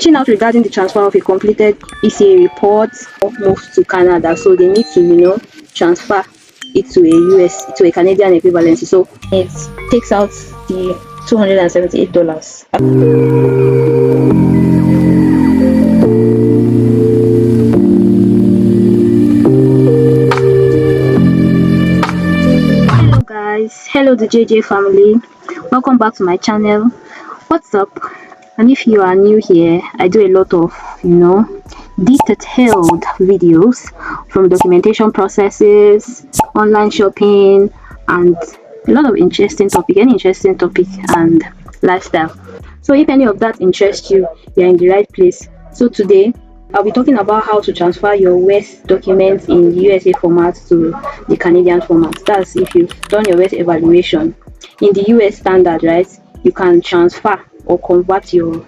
Reaching out regarding the transfer of a completed ECA report moves to Canada, so they need to, transfer it to a Canadian equivalency. So it takes out the $278. Hello guys, hello the JJ family, welcome back to my channel. What's up? And if you are new here, I do a lot of detailed videos from documentation processes, online shopping, and a lot of interesting topic and lifestyle. So if any of that interests you, you're in the right place. So today I'll be talking about how to transfer your Wes documents in the USA format to the Canadian format. That's if you've done your Wes evaluation in the US standard, right? You can transfer or convert your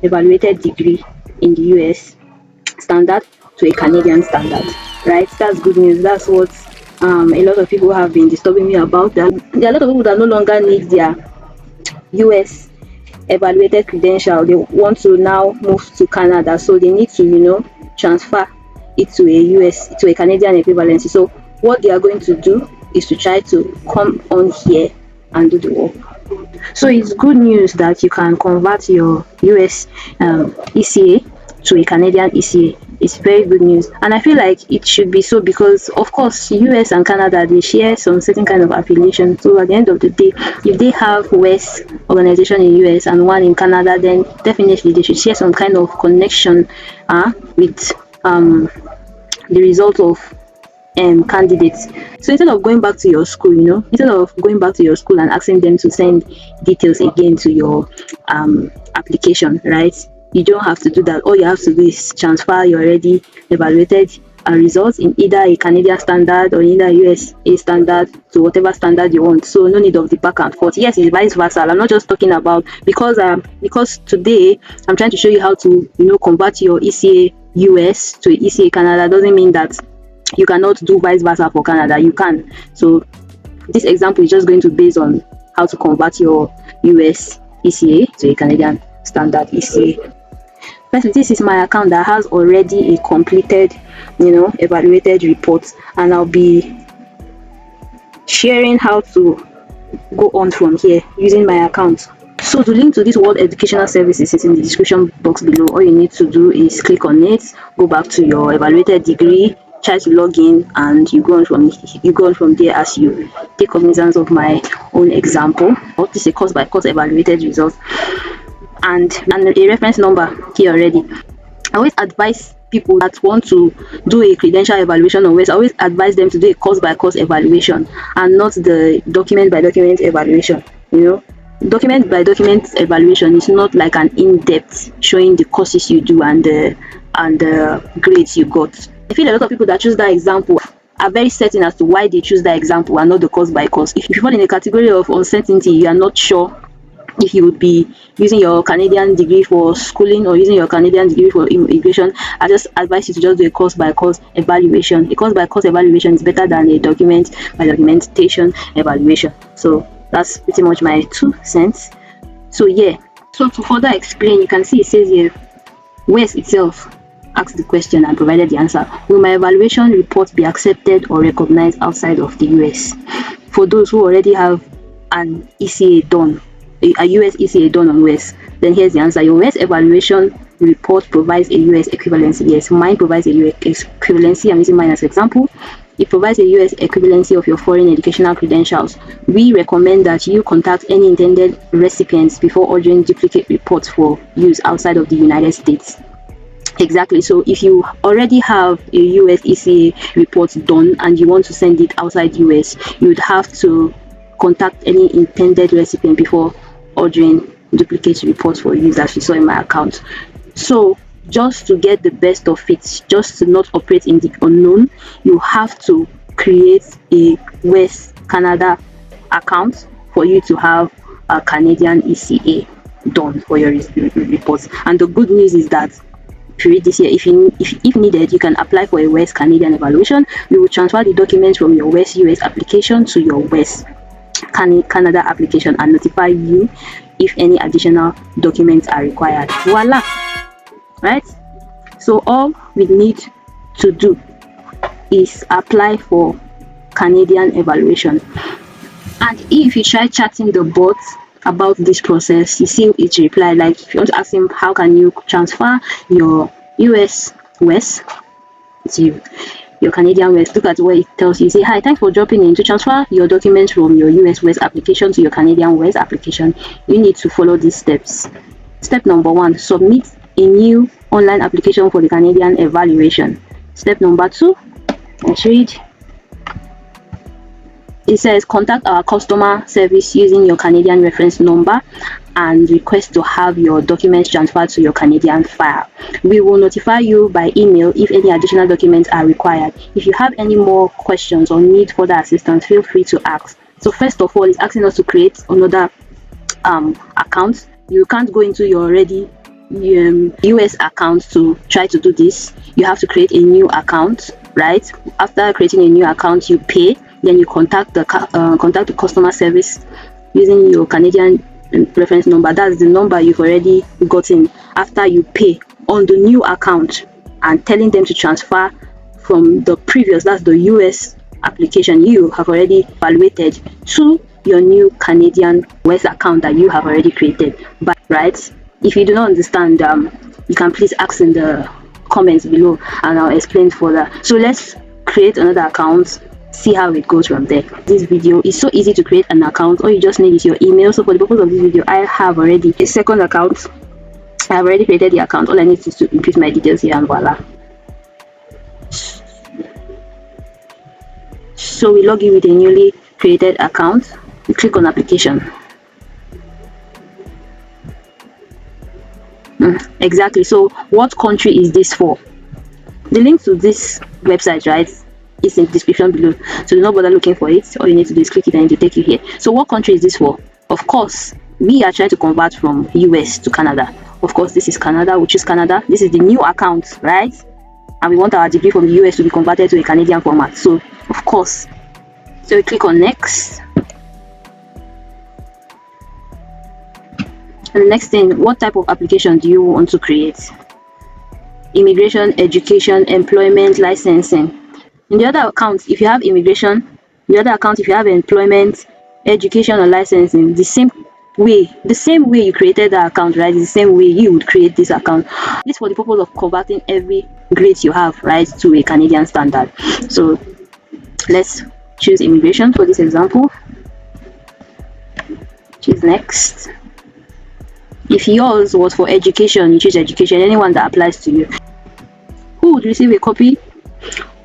evaluated degree in the US standard to a Canadian standard, right? That's good news. That's what a lot of people have been disturbing me about. There are a lot of people that no longer need their US evaluated credential. They want to now move to Canada, so they need to transfer it to a Canadian equivalency. So what they are going to do is to try to come on here and do the work. So it's good news that you can convert your US ECA to a Canadian ECA. It's very good news, and I feel like it should be so because, of course, US and Canada, they share some certain kind of affiliation. So at the end of the day, if they have Wes organization in US and one in Canada, then definitely they should share some kind of connection with the result of candidates. So instead of going back to your school, and asking them to send details again to your application, right? You don't have to do that. All you have to do is transfer your already evaluated results in either a Canadian standard or either USA standard to whatever standard you want. So no need of the back and forth. Yes, it's vice versa. I'm not just talking about because today I'm trying to show you how to convert your ECA US to ECA Canada. Doesn't mean that you cannot do vice versa for Canada. You can. So this example is just going to be based on how to convert your US ECA to a Canadian standard ECA. First, this is my account that has already a completed evaluated report, and I'll be sharing how to go on from here using my account. So the link to this World Educational Services is in the description box below. All you need to do is click on it, go back to your evaluated degree, try to log in, and you go on from there as you take cognizance of my own example. This is a course by course evaluated results and a reference number here already. I always advise people that want to do a credential evaluation on Wes, I always advise them to do a course by course evaluation and not the document by document evaluation. Document by document evaluation is not like an in-depth showing the courses you do and the grades you got. I feel a lot of people that choose that example are very certain as to why they choose that example and not the course by course. If you fall in a category of uncertainty, you are not sure if you would be using your Canadian degree for schooling or using your Canadian degree for immigration, I just advise you to just do a course by course evaluation. A course by course evaluation is better than a document by documentation evaluation. So that's pretty much my 2 cents. So yeah, so to further explain, you can see it says here, Wes itself asked the question and provided the answer. Will my evaluation report be accepted or recognized outside of the US? For those who already have an ECA done, a US ECA done on Wes, then here's the answer. Your Wes evaluation report provides a US equivalency. Yes, mine provides a US equivalency. I'm using mine as an example. It provides a US equivalency of your foreign educational credentials. We recommend that you contact any intended recipients before ordering duplicate reports for use outside of the United States. Exactly. So if you already have a US ECA report done and you want to send it outside US, you would have to contact any intended recipient before ordering duplicate reports for use, as you saw in my account. So just to get the best of it, just to not operate in the unknown, you have to create a Wes Canada account for you to have a Canadian ECA done for your reports. And the good news is that if you read this here, if needed, you can apply for a Wes Canadian evaluation. We will transfer the documents from your Wes US application to your Wes Canada application and notify you if any additional documents are required. Voila! right? So all we need to do is apply for Canadian evaluation. And if you try chatting the bot about this process, you see it reply. Like if you want to ask him how can you transfer your US Wes to your Canadian Wes, look at what it tells you. Say, hi, thanks for dropping in. To transfer your documents from your US Wes application to your Canadian Wes application, you need to follow these steps. Step number 1, submit a new online application for the Canadian evaluation. Step number 2, let's read. It says contact our customer service using your Canadian reference number and request to have your documents transferred to your Canadian file. We will notify you by email if any additional documents are required. If you have any more questions or need further assistance, feel free to ask. So first of all, it's asking us to create another account. You can't go into your already US account to try to do this. You have to create a new account, right? After creating a new account, you pay. Then you contact the customer service using your Canadian reference number. That's the number you've already gotten after you pay on the new account, and telling them to transfer from the previous, that's the US application you have already evaluated, to your new Canadian Wes account that you have already created. But right, if you do not understand, you can please ask in the comments below and I'll explain further. So let's create another account, see how it goes from there. This video is so easy to create an account. All you just need is your email. So for the purpose of this video, I have already a second account. I have already created the account. All I need is to input my details here and voila. So we log in with a newly created account. We click on application. Exactly. So what country is this for? The link to this website, right, is in the description below, so do not bother looking for it. All you need to do is click it and it will take you here. So what country is this for? Of course, we are trying to convert from US to Canada. Of course, this is Canada. We choose Canada. This is the new account, right? And we want our degree from the US to be converted to a Canadian format. So of course, so we click on next. And the next thing, what type of application do you want to create? Immigration, education, employment, licensing. In the other account, if you have immigration, the other account, if you have employment, education, or licensing, the same way you created that account, right, is the same way you would create this account. This for the purpose of converting every grade you have, right, to a Canadian standard. So let's choose immigration for this example. Choose next. If yours was for education, you choose education, anyone that applies to you. Who would receive a copy?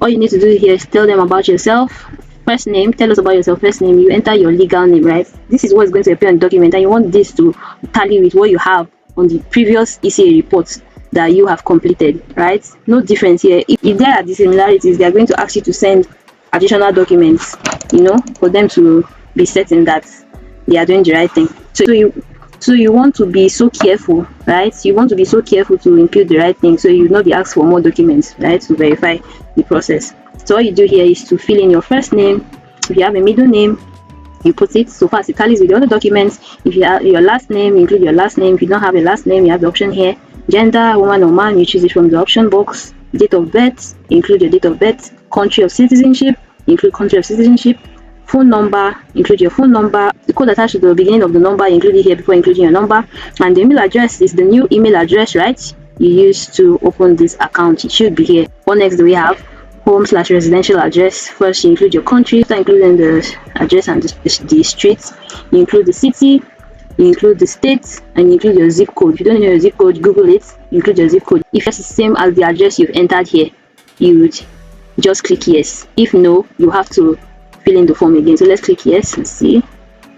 All you need to do here is tell them about yourself. First name, tell us about yourself. First name, you enter your legal name, right? This is what is going to appear on the document, and you want this to tally with what you have on the previous ECA reports that you have completed, right? No difference here. If there are dissimilarities, they are going to ask you to send additional documents, for them to be certain that they are doing the right thing. So you want to be so careful, right? You want to be so careful to input the right thing, so you will not be asked for more documents, right, to verify the process. So all you do here is to fill in your first name. If you have a middle name, you put it so far as it tallies with the other documents. If you have your last name, you include your last name. If you don't have a last name, you have the option here. Gender, woman or man, you choose it from the option box. Date of birth, include your date of birth. Country of citizenship, include country of citizenship. Phone number, include your phone number. The code attached to the beginning of the number, include it here before including your number. And the email address is the new email address, right, you use to open this account. It should be here. What next do we have? Home/residential address. First, you include your country, after including the address and the street. You include the city, you include the state, and you include your zip code. If you don't know your zip code, Google it. You include your zip code. If it's the same as the address you've entered here, you would just click yes. If no, you have to fill in the form again. So let's click yes and see.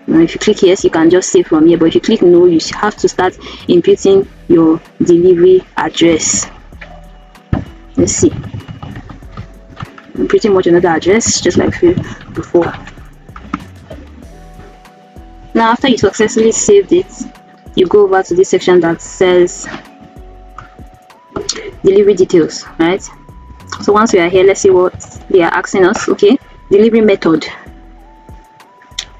Now if you click yes, you can just save from here, but if you click no, you have to start inputting your delivery address. Let's see. Pretty much another address, just like before. Now after you successfully saved it, you go over to this section that says delivery details, right? So once we are here, let's see what they are asking us. Okay, delivery method: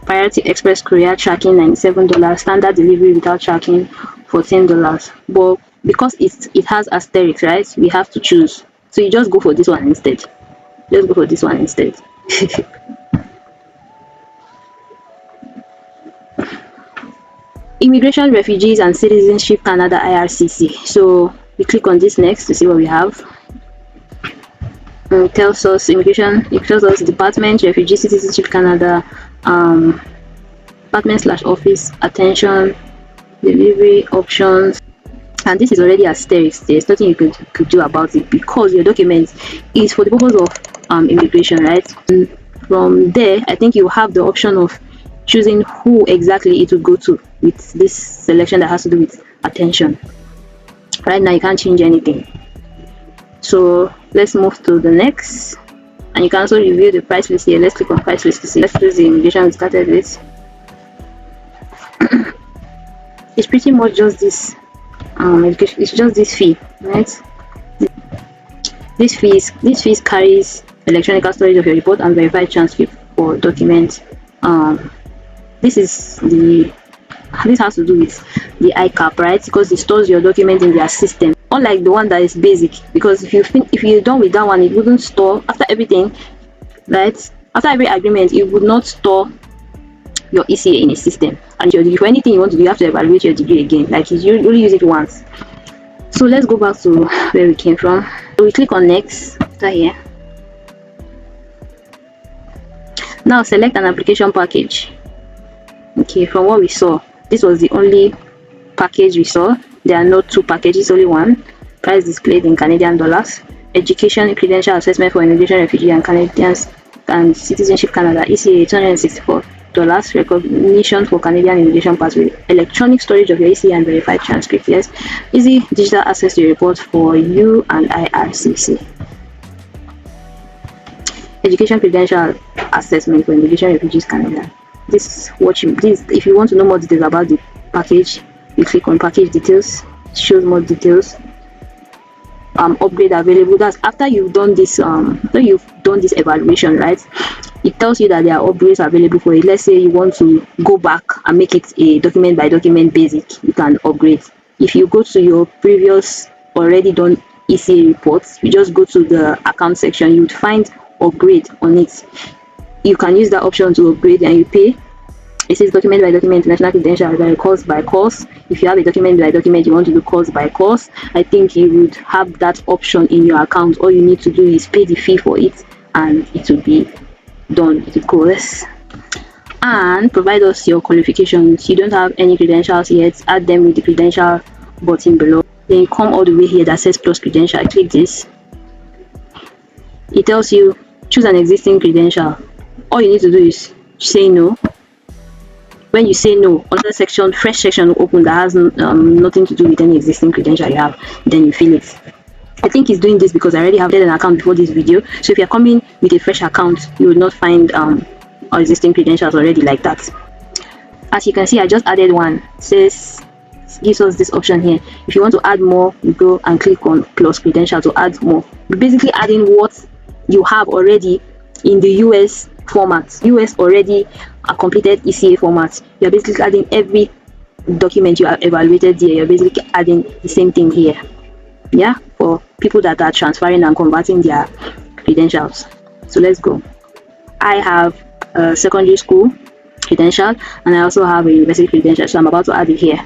Priority Express courier tracking $97, standard delivery without tracking $14. But because it has asterisks, right? We have to choose. So you just go for this one instead. Just go for this one instead. Immigration, Refugees and Citizenship Canada IRCC. So we click on this next to see what we have. It tells us immigration, it tells us Department, Refugee Citizenship Canada, department/office, attention, delivery options, and this is already asterisk. There's nothing you could do about it because your document is for the purpose of immigration, right? And from there, I think you have the option of choosing who exactly it will go to with this selection that has to do with attention. Right now you can't change anything, so let's move to the next. And you can also review the price list here. Let's click on price list to see. Let's choose the immigration we started with. It's pretty much just this education, it's just this fee, right? This fees carries electronic storage of your report and verified transcript for documents. This has to do with the ICAP, right? Because it stores your document in their system, unlike the one that is basic. Because if you're done with that one, it wouldn't store after everything, right? After every agreement, it would not store your ECA in a system, and your degree, for anything you want to do, you have to evaluate your degree again. Like you only use it once. So let's go back to where we came from. So we click on next after here. Now select an application package. Okay, from what we saw, this was the only package we saw. There are no two packages, only one. Price displayed in Canadian dollars. Education credential assessment for immigration, refugee and Canadians and Citizenship Canada, ECA $264. Recognition for Canadian immigration pathway. Electronic storage of your ECA and verified transcript. Yes. Easy digital access to your report for you and IRCC. Education credential assessment for immigration, refugees Canada. If you want to know more details about the package, you click on package details. It shows more details. Upgrade available. That's after you've done this evaluation, right? It tells you that there are upgrades available for it. Let's say you want to go back and make it a document by document basic, you can upgrade. If you go to your previous already done ECA reports, you just go to the account section, you would find upgrade on it. You can use that option to upgrade and you pay. It says document by document, international credential by course by course. If you have a document by document, you want to do course by course, I think you would have that option in your account. All you need to do is pay the fee for it and it will be done. It will go less. And provide us your qualifications. You don't have any credentials yet, add them with the credential button below. Then you come all the way here that says plus credential. I click this. It tells you choose an existing credential. All you need to do is say no. When you say no, another section, fresh section will open that has nothing to do with any existing credential you have. Then you fill it. I think it's doing this because I already have an account before this video. So if you're coming with a fresh account, you will not find existing credentials already like that. As you can see, I just added one. It gives us this option here. If you want to add more, you go and click on plus credential to add more. You're basically adding what you have already in the US format. US already a completed ECA format. You're basically adding every document you have evaluated here. You're basically adding the same thing here. Yeah, for people that are transferring and converting their credentials. So let's go. I have a secondary school credential and I also have a university credential, so I'm about to add it here.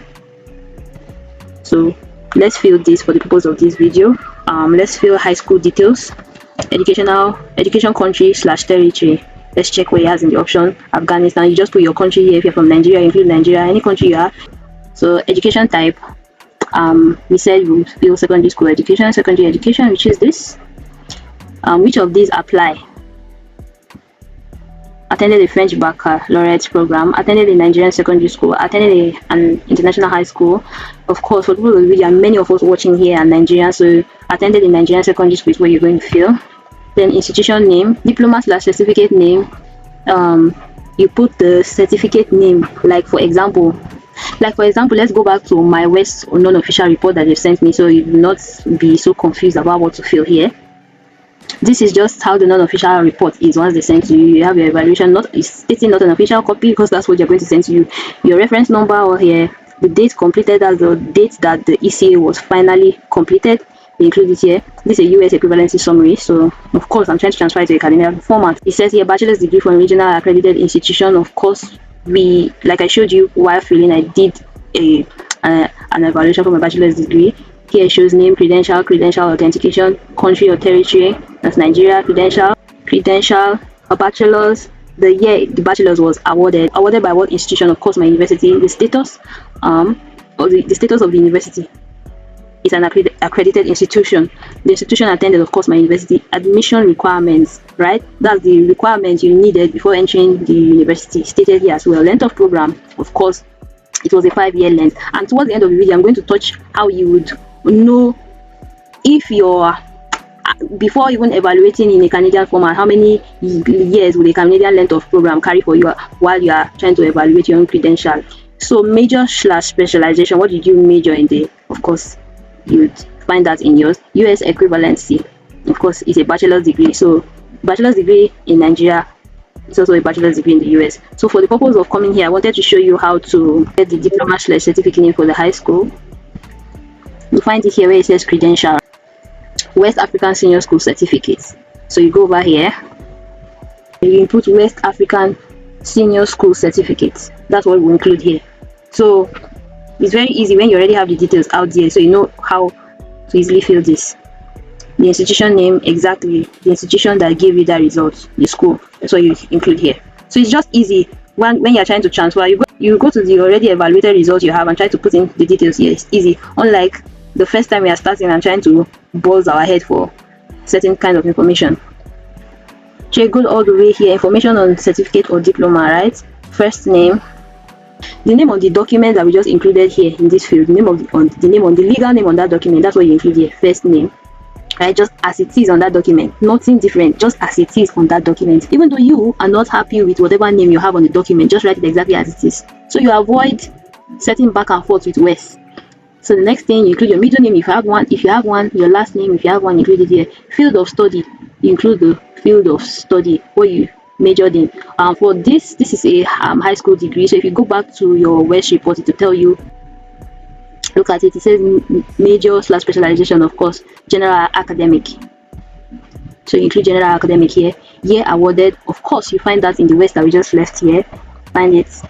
So let's fill this for the purpose of this video. Let's fill high school details, education country / territory. Let's check where it has in the option. Afghanistan. You just put your country here. If you're from Nigeria, include Nigeria, any country you are. So education type, we said we fill secondary school education, secondary education, which is this. Which of these apply? Attended a French baccalaureate program, attended a Nigerian secondary school, attended an international high school. Of course, for people who there are many of us watching here are Nigerian, so attended a Nigerian secondary school is where you're going to fill. Then institution name, diploma / certificate name. You put the certificate name, like for example, let's go back to my West or non-official report that they've sent me, so you will not be so confused about what to fill here. This is just how the non-official report is once they send to you. You have your evaluation, it's not an official copy because that's what you're going to send to you. Your reference number or here, the date completed, as the date that the ECA was finally completed. We include it here. This is a US equivalency summary. So of course I'm trying to transfer it to academic format. It says here bachelor's degree from regional accredited institution. Of course, we, like I showed you while filling, I did an evaluation for my bachelor's degree. Here it shows name, credential authentication, country or territory, that's Nigeria, credential, a bachelor's, the year the bachelor's was awarded by what institution, of course my university, the status or the status of the university. It's an accredited institution. The institution attended, of course, my university. Admission requirements, right? That's the requirements you needed before entering the university, stated here as well. Length of program, of course, it was a 5-year length. And towards the end of the video, I'm going to touch how you would know if you're, before even evaluating in a Canadian format, how many years will a Canadian length of program carry for you while you are trying to evaluate your own credential. So major/specialization, what did you major in there? Of course, you'd find that in your US equivalency. Of course, it's a bachelor's degree. So bachelor's degree in Nigeria, it's also a bachelor's degree in the US. So for the purpose of coming here, I wanted to show you how to get the diploma/certificate name for the high school. You find it here where it says credential, West African Senior School Certificate. So you go over here, you input West African Senior School Certificate. That's what we include here. So it's very easy when you already have the details out there, so you know how to easily fill this. The institution name, exactly the institution that gave you that result, the school. That's what you include here. So it's just easy when you're trying to transfer. You go to the already evaluated result you have and try to put in the details here. It's easy. Unlike the first time we are starting and trying to buzz our head for certain kind of information. Check good all the way here. Information on certificate or diploma, right? First name. The name of the document that we just included here in this field, the legal name on that document, that's what you include here. First name, right? Just as it is on that document, nothing different, just as it is on that document. Even though you are not happy with whatever name you have on the document, just write it exactly as it is, so you avoid setting back and forth with Wes. So the next thing, you include your middle name if you have one, your last name if you have one, include it here. Field of study, you include the field of study what you majored in. For this is a high school degree. So if you go back to your Wes report, it will tell you, look at it, it says major/specialization, of course, general academic. So you include general academic here. Year awarded, of course, you find that in the West that we just left here. Find it.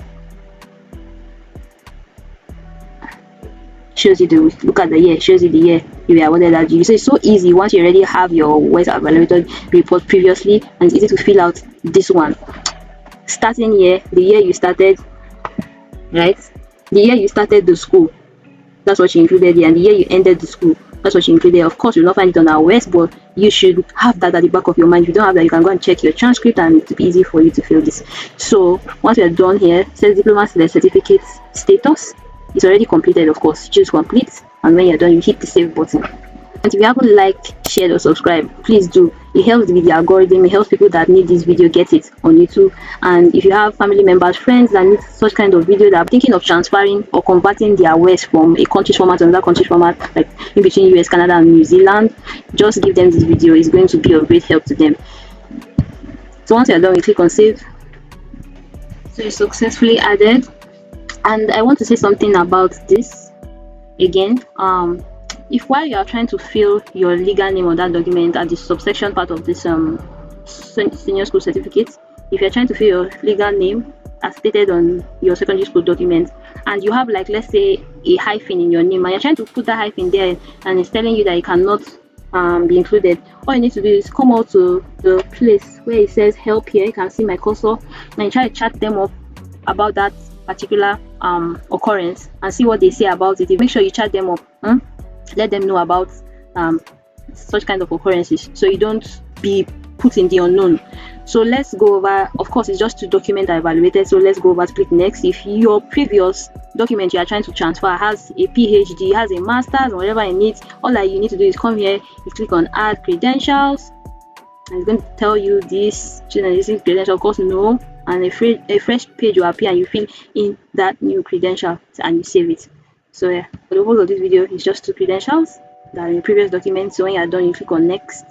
Shows you the, look at the year, shows you the year you were awarded that degree. So it's so easy once you already have your Wes evaluated report previously, and it's easy to fill out this one. Starting year, the year you started, right? The year you started the school, that's what you included here, and the year you ended the school, that's what you included. Of course, you'll not find it on our Wes, but you should have that at the back of your mind. If you don't have that, you can go and check your transcript and it'll be easy for you to fill this. So once we're done here, it says diploma/certificate status. It's already completed, of course. Choose complete, and when you're done, you hit the save button. And if you haven't liked, shared, or subscribed, please do. It helps with the algorithm. It helps people that need this video get it on YouTube. And if you have family members, friends that need such kind of video, that are thinking of transferring or converting their Wes from a country's format to another country's format, like in between US, Canada, and New Zealand, just give them this video. It's going to be of great help to them. So once you're done, you click on save. So it's successfully added. And I want to say something about this again. If while you are trying to fill your legal name on that document at the subsection part of this senior school certificate, if you're trying to fill your legal name as stated on your secondary school document, and you have, like, let's say a hyphen in your name, and you're trying to put that hyphen there and it's telling you that it cannot be included, all you need to do is come out to the place where it says help here. You can see my cursor, and you try to chat them up about that particular occurrence and see what they say about it. Make sure you chat them up, let them know about such kind of occurrences, so you don't be put in the unknown. So let's go over, of course it's just to document are evaluated, so let's go over to click next. If your previous document you are trying to transfer has a PhD, has a master's, or whatever it needs, all that you need to do is come here, you click on add credentials, and it's going to tell you this credential, of course no, and a fresh page will appear and you fill in that new credential and you save it. So yeah, for the whole of this video is just 2 credentials that are in the previous document. So when you are done, you click on next.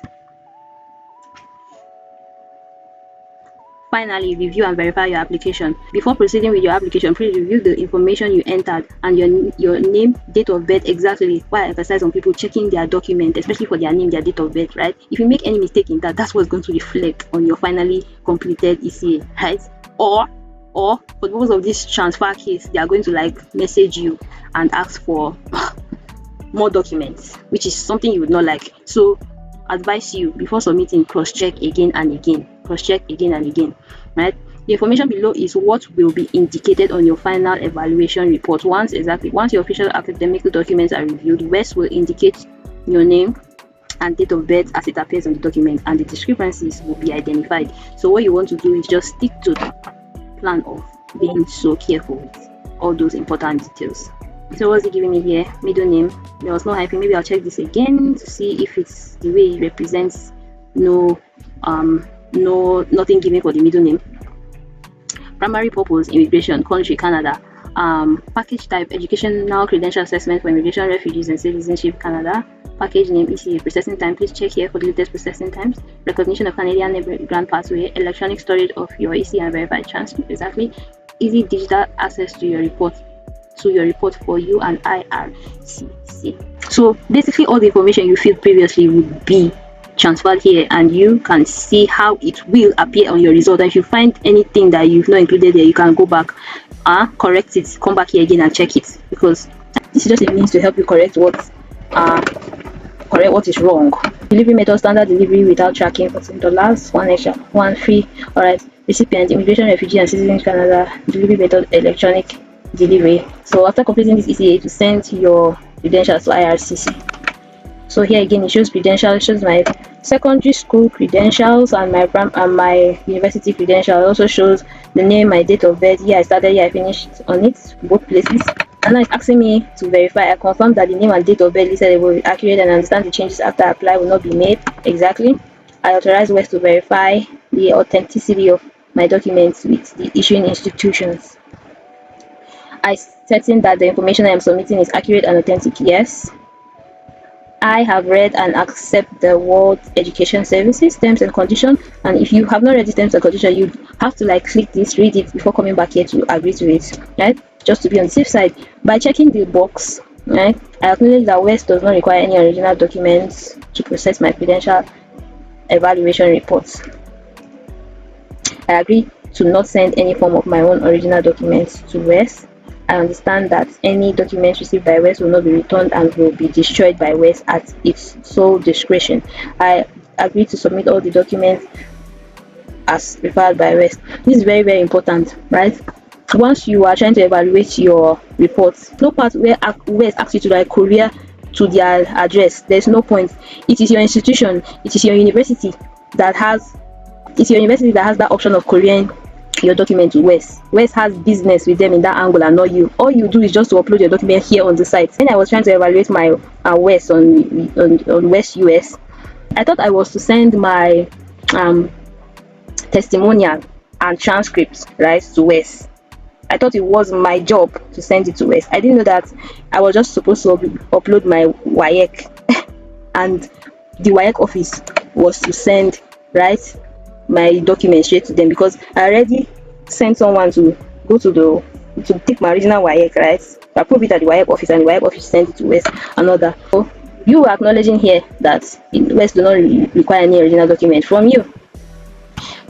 Finally, review and verify your application. Before proceeding with your application, please review the information you entered and your name, date of birth exactly. Why I emphasize on people checking their document, especially for their name, their date of birth, right? If you make any mistake in that, that's what's going to reflect on your finally completed ECA, right? Or for the purpose of this transfer case, they are going to like message you and ask for more documents, which is something you would not like. So advise you, before submitting, cross-check again and again, right? The information below is what will be indicated on your final evaluation report. Once your official academic documents are reviewed, Wes will indicate your name and date of birth as it appears on the document, and the discrepancies will be identified. So what you want to do is just stick to the plan of being so careful with all those important details. So what's it giving me here? Middle name. There was no hyphen. Maybe I'll check this again to see if it's the way it represents. No, nothing given for the middle name. Primary purpose: immigration, country Canada. Package type: educational credential assessment for immigration, refugees, and citizenship Canada. Package name: ECA. Processing time: please check here for the latest processing times. Recognition of Canadian immigrant pathway. Electronic storage of your ECA and verified transcript. Exactly. Easy digital access to your report. For you and IRCC. So basically all the information you filled previously would be transferred here, and you can see how it will appear on your result. And if you find anything that you've not included there, you can go back, correct it, come back here again and check it, because this is just a means to help you correct what is wrong. Delivery method: standard delivery without tracking, $14, one extra, one free. All right. Recipient: immigration, refugee, and citizen Canada. Delivery method: electronic delivery. So after completing this ECA, to send your credentials to IRCC. So here again it shows credentials, it shows my secondary school credentials and my university credential. It also shows the name, my date of birth, year I started, year I finished on it, both places. And now it's asking me to verify. I confirm that the name and date of birth listed will be accurate and understand the changes after apply will not be made. Exactly. I authorize Wes to verify the authenticity of my documents with the issuing institutions. I certain that the information I am submitting is accurate and authentic. Yes. I have read and accept the World Education Services terms and conditions. And if you have not read the terms and conditions, you have to like click this, read it before coming back here to agree to it, right? Just to be on the safe side. By checking the box, right, I acknowledge that Wes does not require any original documents to process my credential evaluation reports. I agree to not send any form of my own original documents to Wes. I understand that any documents received by Wes will not be returned and will be destroyed by Wes at its sole discretion. I agree to submit all the documents as required by Wes. This is very, very important, right? Once you are trying to evaluate your reports, no part where Wes asks you to like courier to their address. There's no point. It is your institution, it is your university that has that option of couriering your document to Wes. Wes has business with them in that angle and not you. All you do is just to upload your document here on the site. When I was trying to evaluate my Wes on Wes US, I thought I was to send my testimonial and transcripts, right, to Wes. I thought it was my job to send it to Wes. I didn't know that I was just supposed to upload my WAEC and the WAEC office was to send, right, my documents straight to them, because I already sent someone to go to take my original WAEC, right? I approve it at the WAEC office, and the WAEC office sent it to Wes. Another. So you are acknowledging here that Wes do not require any original document from you.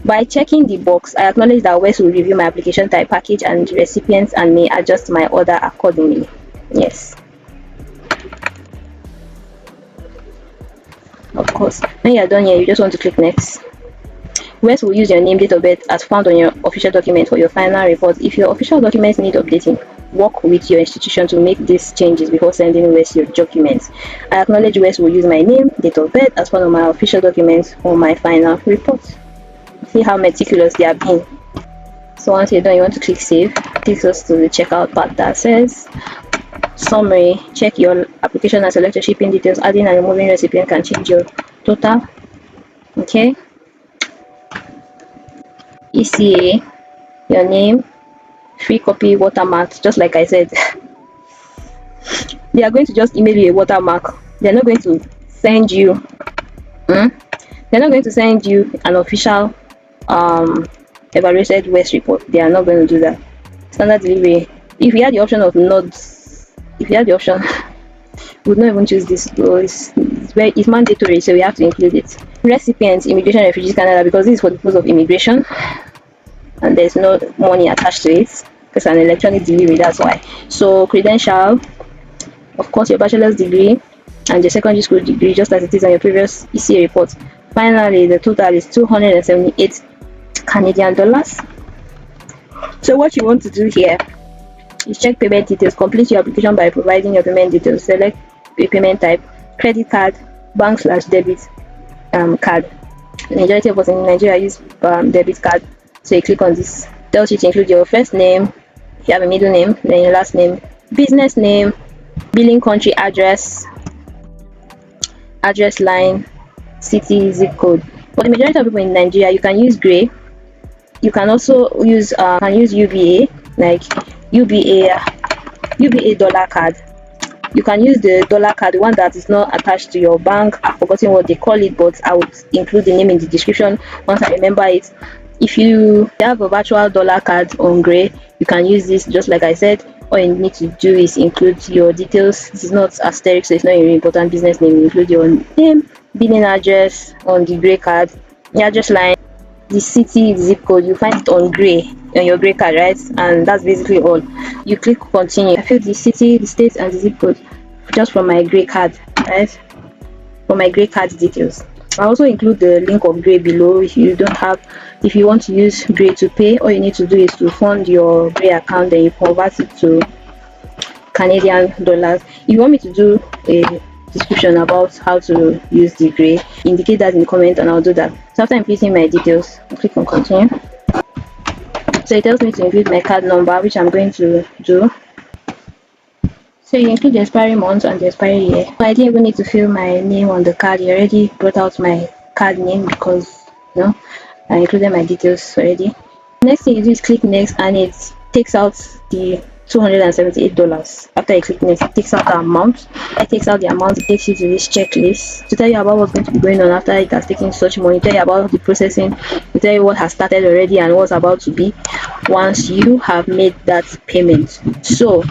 By checking the box, I acknowledge that Wes will review my application type, package, and recipients, and may adjust my order accordingly. Yes. Of course. When you are done here, you just want to click next. Wes will use your name, date of birth as found on your official document for your final report. If your official documents need updating, work with your institution to make these changes before sending Wes your documents. I acknowledge Wes will use my name, date of birth as found on my official documents for my final report. See how meticulous they are being. So once you're done, you want to click save. It takes us to the checkout part that says summary. Check your application and select your shipping details. Adding and removing recipient can change your total. Okay. ECA, your name, free copy, watermark, just like I said. They are going to just email you a watermark. They're not going to send you they're not going to send you an official evaluated Wes report. They are not going to do that. Standard delivery. If you had the option of not, if you had the option, we would not even choose this. So it's mandatory, so we have to include it. Recipients, Immigration and Refugees Canada, because this is for the purpose of immigration, and there's no money attached to it. It's an electronic delivery, that's why. So credential, of course, your bachelor's degree and your secondary school degree, just as it is on your previous ECA report. Finally, the total is 278 Canadian dollars. So what you want to do here is check payment details. Complete your application by providing your payment details. Select a payment type: credit card, bank/debit card. The majority of us in Nigeria use debit card. So you click on this. Tells you to include your first name, if you have a middle name, then your last name, business name, billing country address, address line, city, zip code. For the majority of people in Nigeria, you can use Gray. You can also use UBA, like UBA dollar card. You can use the dollar card, the one that is not attached to your bank. I've forgotten what they call it, but I would include the name in the description once I remember it. If you have a virtual dollar card on Gray, you can use this. Just like I said, all you need to do is include your details. This is not asterisk, so it's not a really important business name. You include your name, billing address on the Gray card, the address line, the city, the zip code. You find it on Gray, on your Gray card, right? And that's basically all. You click continue. I filled the city, the state, and the zip code just from my Gray card, right? For my Gray card details. I also include the link of Gray below. If you want to use Gray to pay, all you need to do is to fund your Gray account, then you convert it to Canadian dollars. If you want me to do a description about how to use the Gray, indicate that in the comment and I'll do that. So after inputting my details, I'll click on continue. So it tells me to include my card number, which I'm going to do. So you include the expiry month and the expiry year. So I didn't even need to fill my name on the card. It already brought out my card name because I included my details already. Next thing you do is click next, and it takes out the $278. After you click next, it takes out the amount. It takes out the amount. It takes you to this checklist to tell you about what's going to be going on after it has taken such money. Tell you about the processing. To tell you what has started already and what's about to be once you have made that payment. So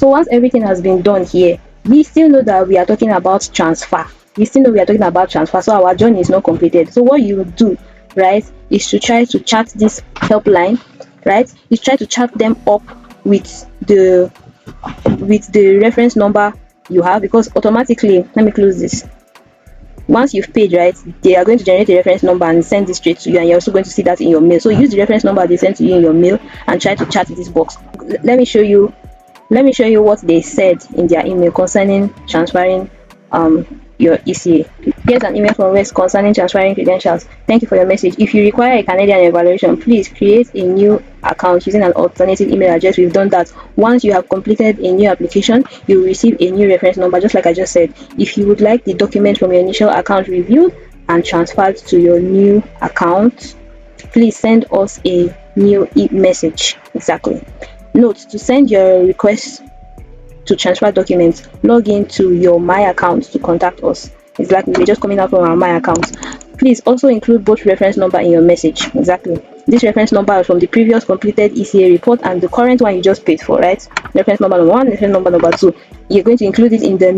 once everything has been done here, we still know that we are talking about transfer. So our journey is not completed. So what you do, right, is to try to chat this helpline, right? You try to chat them up with the reference number you have, because automatically, let me close this. Once you've paid, right, they are going to generate a reference number and send this straight to you, and you're also going to see that in your mail. So use the reference number they send to you in your mail and try to chat this box. Let me show you what they said in their email concerning transferring your ECA. Here's an email from Wes concerning transferring credentials. Thank you for your message. If you require a Canadian evaluation, please create a new account using an alternative email address. We've done that. Once you have completed a new application, you will receive a new reference number, just like I just said. If you would like the document from your initial account reviewed and transferred to your new account, please send us a new message. Exactly. Note: to send your request to transfer documents, log into your My account to contact us. It's like we're just coming out from our My account. Please also include both reference number in your message. Exactly. This reference number is from the previous completed ECA report and the current one you just paid for, right? Reference number number 1, reference number number 2. You're going to include it in the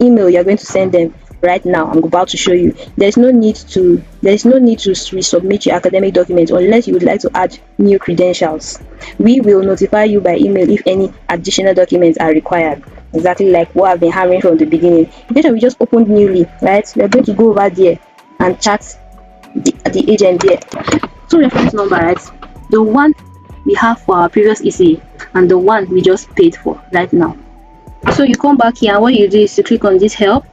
email you're going to send them. Right now, I'm about to show you. There's no need to resubmit your academic documents unless you would like to add new credentials. We will notify you by email if any additional documents are required. Exactly like what I've been hammering from the beginning. Because we just opened newly, right? We're going to go over there and chat the agent there. Two reference number, right? The one we have for our previous ECA and the one we just paid for right now. So you come back here, and what you do is to click on this help.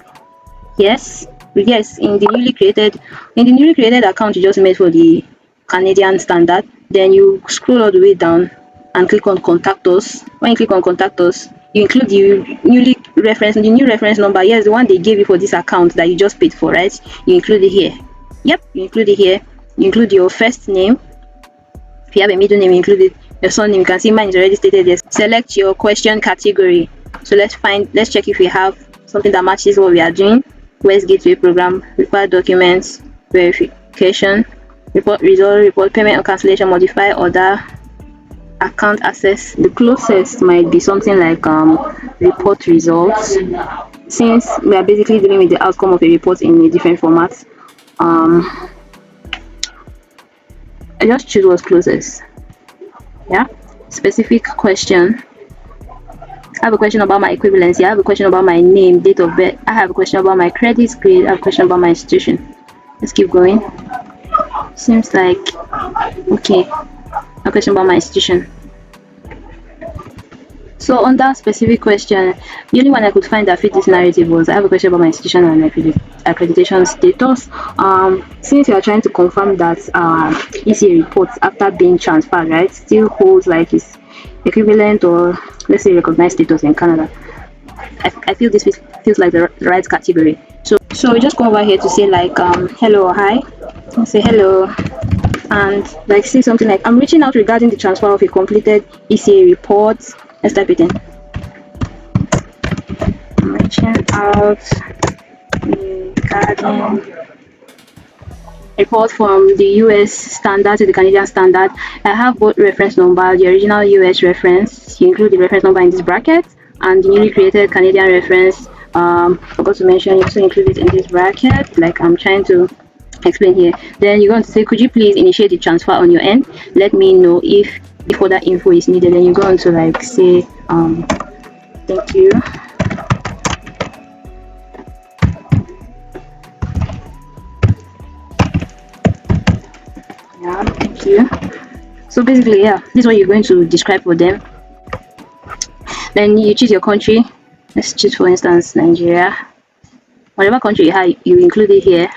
Yes, in the newly created account you just made for the Canadian standard, then you scroll all the way down and click on contact us. When you click on contact us, you include the new reference number. Yes, the one they gave you for this account that you just paid for, right? You include it here. Yep, you include it here. You include your first name. If you have a middle name, you include it. Your surname, you can see mine is already stated there. Select your question category. So let's check if we have something that matches what we are doing. West Gateway Program, required documents, verification. report result, report payment or cancellation, modify order, account access. The closest might be something like report results, since we are basically dealing with the outcome of a report in a different format. I just choose what's closest. Yeah, specific question. I have a question about my equivalency. I have a question about my name, date of birth. I have a question about my credit grade. I have a question about my institution. Let's keep going. Seems like okay. A question about my institution. So on that specific question, the only one I could find that fit this narrative was I have a question about my institution and my accreditation status. Since you are trying to confirm that ECA reports after being transferred, right, still holds like its equivalent or let's say recognized status in Canada, I feel this feels like the right category. So we just go over here to say like hello or hi. I'll say hello and like say something like I'm reaching out regarding the transfer of a completed ECA report. Let's type it in. I'm reaching out regarding report from the US standard to the Canadian standard. I have both reference number, the original US reference, you include the reference number in this bracket, and the newly created Canadian reference. Forgot to mention, you also include it in this bracket, like I'm trying to explain here. Then you're going to say, could you please initiate the transfer on your end? Let me know if further info is needed. Then you're going to like say, thank you. Yeah, thank you. So basically, yeah, this is what you're going to describe for them. Then you choose your country. Let's choose, for instance, Nigeria. Whatever country you have, you include it here.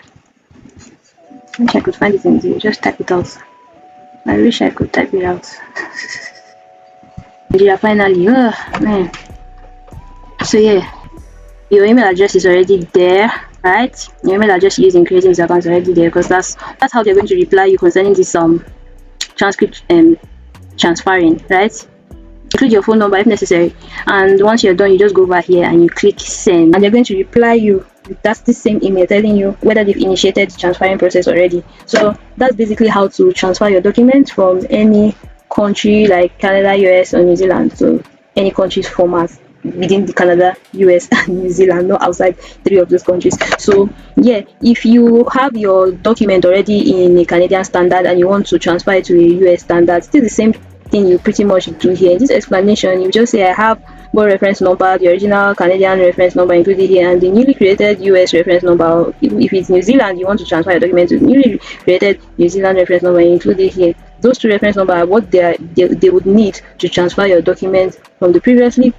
I wish I could find it in here. Just type it out. I wish I could type it out. Nigeria, finally. Oh, man. So yeah, your email address is already there, right? Your email address you use in creating this account is already there, because that's how they're going to reply you concerning this transcript transferring, right? Include your phone number if necessary, and once you're done, you just go over here and you click send, and they're going to reply you. That's the same email telling you whether they've initiated the transferring process already. So that's basically how to transfer your documents from any country like Canada, US, or New Zealand to any country's format within the Canada, US, and New Zealand, not outside 3 of those countries. So yeah, if you have your document already in a Canadian standard and you want to transfer it to a US standard, still the same thing you pretty much do here. In this explanation, you just say I have both reference number, the original Canadian reference number included here, and the newly created US reference number. If it's New Zealand, you want to transfer your document to newly created New Zealand reference number included here. Those 2 reference numbers are what they would need to transfer your document from the previously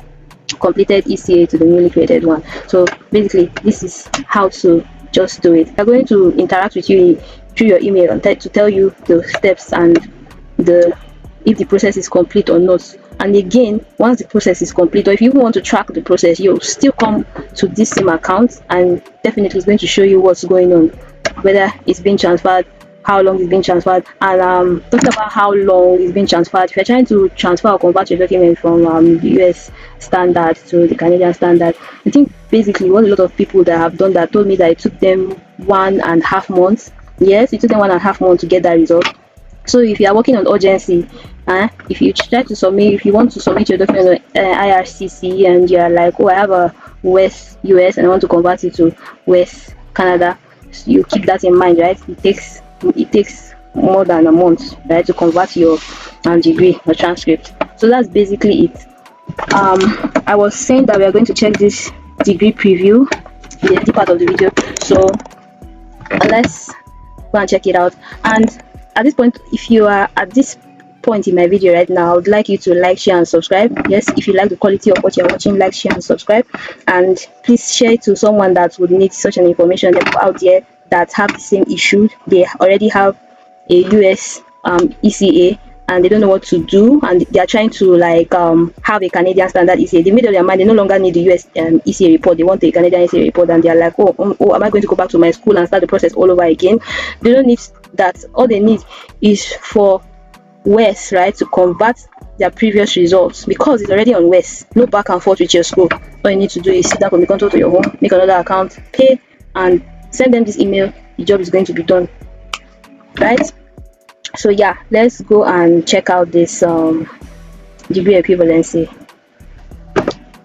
completed ECA to the newly created one. So basically, this is how to just do it. They're going to interact with you through your email and to tell you the steps and if the process is complete or not. And again, once the process is complete, or if you want to track the process, you'll still come to this same account, and definitely it's going to show you what's going on, whether it's been transferred, how long it's been transferred. And talking about how long it's been transferred, if you're trying to transfer or convert your document from the US standard to the Canadian standard, I think basically what a lot of people that have done that told me that it took them 1.5 months. Yes, it took them 1.5 months to get that result. So if you are working on urgency, if you try to submit, if you want to submit your document on IRCC and you're like, oh, I have a West US and I want to convert it to West Canada, so you keep that in mind, right? It takes more than a month, right, to convert your degree or transcript. So that's basically it. I was saying that we are going to check this degree preview in the part of the video, so let's go and check it out. And at this point, if you are at this point in my video right now, I would like you to like, share, and subscribe. Yes, if you like the quality of what you're watching, like, share, and subscribe, and please share it to someone that would need such an information. People out there that have the same issue, they already have a US ECA and they don't know what to do, and they are trying to like have a Canadian standard ECA. They made up their mind, they no longer need the US ECA report, they want a Canadian ECA report, and they are like, oh, am I going to go back to my school and start the process all over again? They don't need that. All they need is for Wes, right, to convert their previous results, because it's already on Wes. No back and forth with your school. All you need to do is sit down from the control to your home, make another account, pay, and send them this email. The job is going to be done, right? So yeah, let's go and check out this degree equivalency.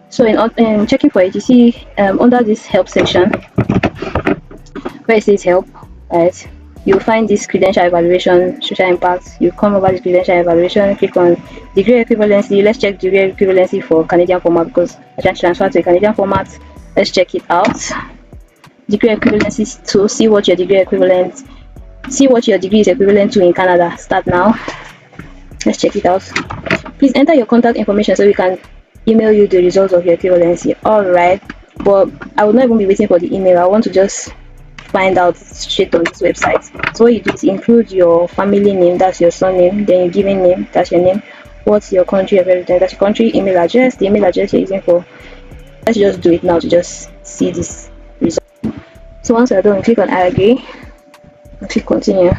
So in checking for it, you see under this help section where it says help, right, you'll find this credential evaluation, social impact. You come over this credential evaluation, click on degree equivalency. Let's check degree equivalency for Canadian format because I can transfer to a Canadian format. Let's check it out. Degree equivalency to see what your degree is equivalent to in Canada. Start now. Let's check it out. Please enter your contact information so we can email you the results of your equivalency. All right, but I will not even be waiting for the email. I want to just find out straight on this website. So what you do is include your family name, that's your surname, then your given name, that's your name, what's your country of residence, that's your country, email address, the email address you're using for. Let's just do it now to just see this result. So once you're done, click on I agree and click continue.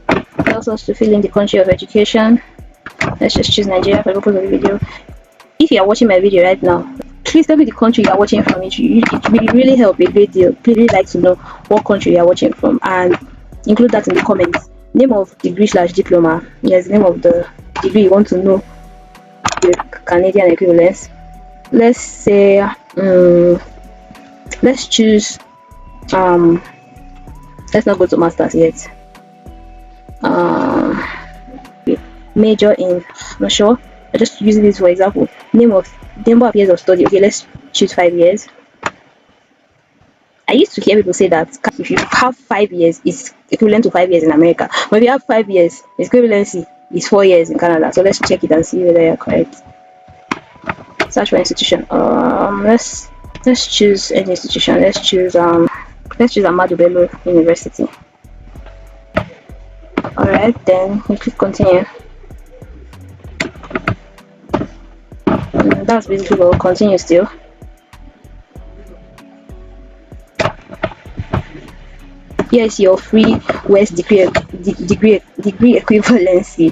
It tells us to fill in the country of education. Let's just choose Nigeria for the purpose of the video. If you are watching my video right now, please tell me the country you are watching from. It will really help a great deal. Please really like to know what country you are watching from and include that in the comments. Name of degree/diploma. Yes, name of the degree you want to know the Canadian equivalence. Let's say let's choose let's not go to masters yet. Major in, not sure. I just using this for example. Number of years of study. Okay, let's choose 5 years. I used to hear people say that if you have 5 years, it's equivalent to 5 years in America. But if you have 5 years, equivalency is 4 years in Canada. So let's check it and see whether you're correct. Search for institution. Let's choose any institution. Let's choose Ahmadu Bello University. Alright, then we click continue. That's basically what will continue still. Here's your free Wes degree equivalency.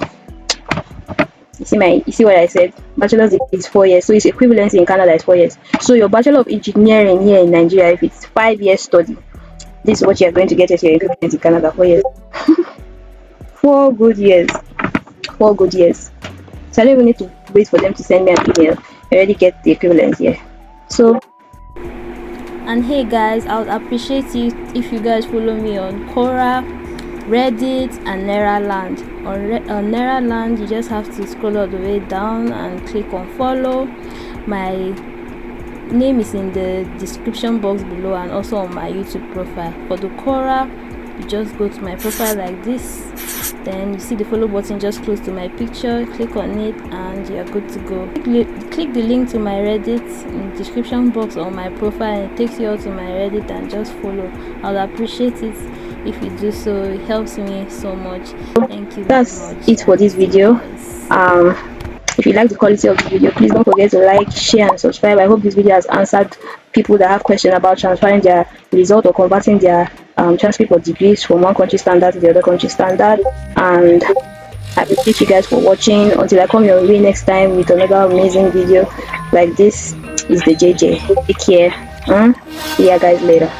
You see what I said? Bachelor's degree is 4 years, so its equivalency in Canada is 4 years. So your Bachelor of Engineering here in Nigeria, if it's 5 years study, this is what you are going to get as your equivalent in Canada. 4 years. 4 good years. 4 good years. So I don't even need to wait for them to send me an email. I already get the equivalent here. So, and hey guys, I would appreciate it if you guys follow me on Quora, Reddit, and Neraland. On Neraland, you just have to scroll all the way down and click on follow. My name is in the description box below and also on my YouTube profile. For the Quora, you just go to my profile like this, then you see the follow button just close to my picture, click on it and you're good to go. Click the link to my Reddit in the description box on my profile and it takes you all to my Reddit and just follow. I'll appreciate it if you do so. It helps me so much. Thank you very much. That's it for this video. If you like the quality of the video, please don't forget to like, share and subscribe. I hope this video has answered people that have questions about transferring their result or converting their transcript of degrees from one country standard to the other country standard. And I appreciate you guys for watching. Until I come your way next time with another amazing video like this, is the JJ. Take care. See ya guys later.